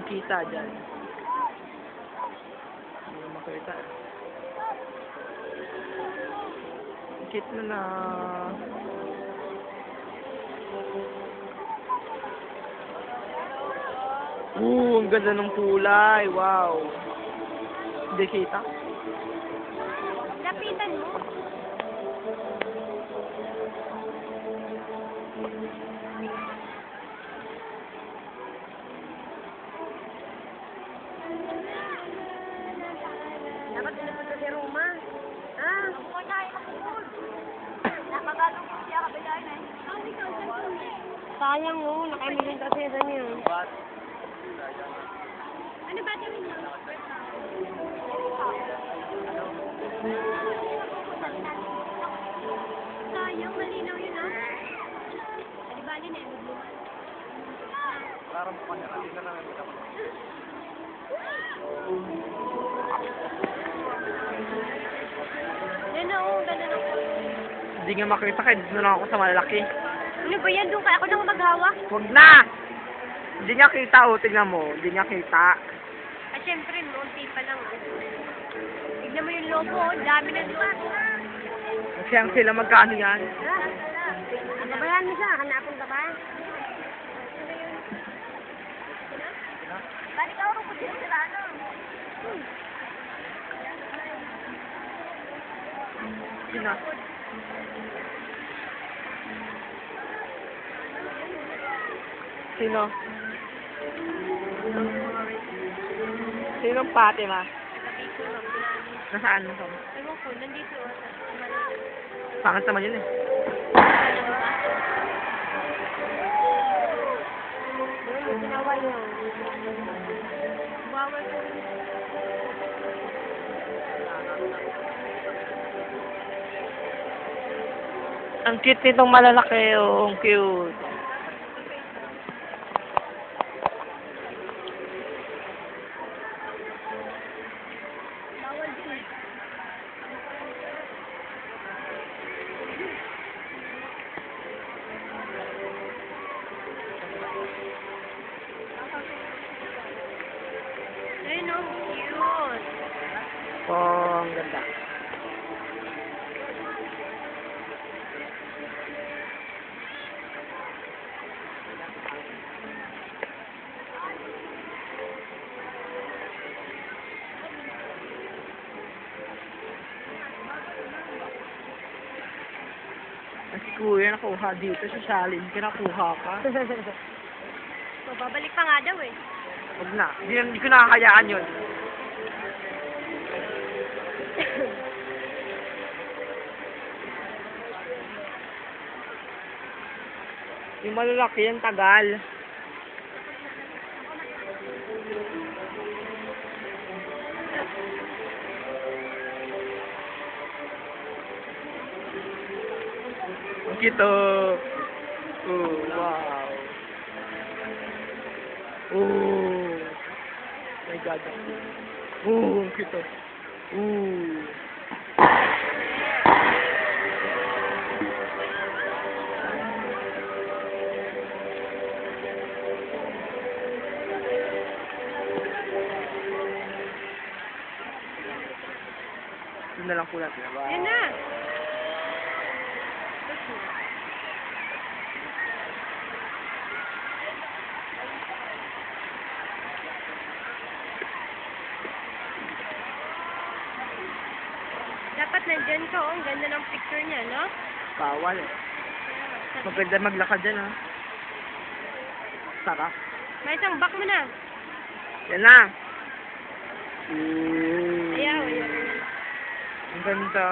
Makita dyan. Hindi makita. Makita na na. Ang ganda ng kulay. Wow. Hindi kita. Lapitan mo. Dapat pinapunta si Roma. Ah? Ako na, nakapagod. Nakagalong ko siya kabilain eh. Sayang mo, nakamilin kasi sa niyo. Ano ba gawin mo? Sayang, malinaw yun ah. Alibali na yun. Parang po kanya. Tingnan namin kita ko. Yan na oh, ganda ng Hindi nga makita kahit doon lang ako sa malalaki. ano ba yan? Doon ka ako nang maghawak? Huwag na! Hindi nga kita, oh. Tingnan mo. Hindi nga kita. Ah, syempre, munti pa lang. Tignan mo yung logo, oh. Dami ng logo. Kasi ang sila magkano yan? Nabayan mo siya, hanapin ka ba? Balik ako kung sila sila, ano? Sino? Sino? Sinong pati, ma? Nasaan mo? Ewan ko, nandito. Pangat naman yun eh. Ginawa yun. Bawal ko. Ang cute nitong malalaki, oh. Ang cute. Bawal din. Ayun oh, cute. Oh, ang ganda. Si kuya nakuha dito sa salin. Kinakuha ka. So, babalik pa nga daw eh. Huwag na. Hindi ko nakakayaan yun. Yung malalaki yan, tagal. Ang cute, oh. Oh, wow. Oh. My God. Oh, ang cute, oh. Oh. Yun na lang po natin. Wow. Yan na. Dapat nandyan ka, oh. Ang ganda ng picture niya, no? Bawal eh. Maganda maglakad dyan, ha? Sarap. May isang back mo na. Yan na. Ayaw, ayaw. Ang ganda.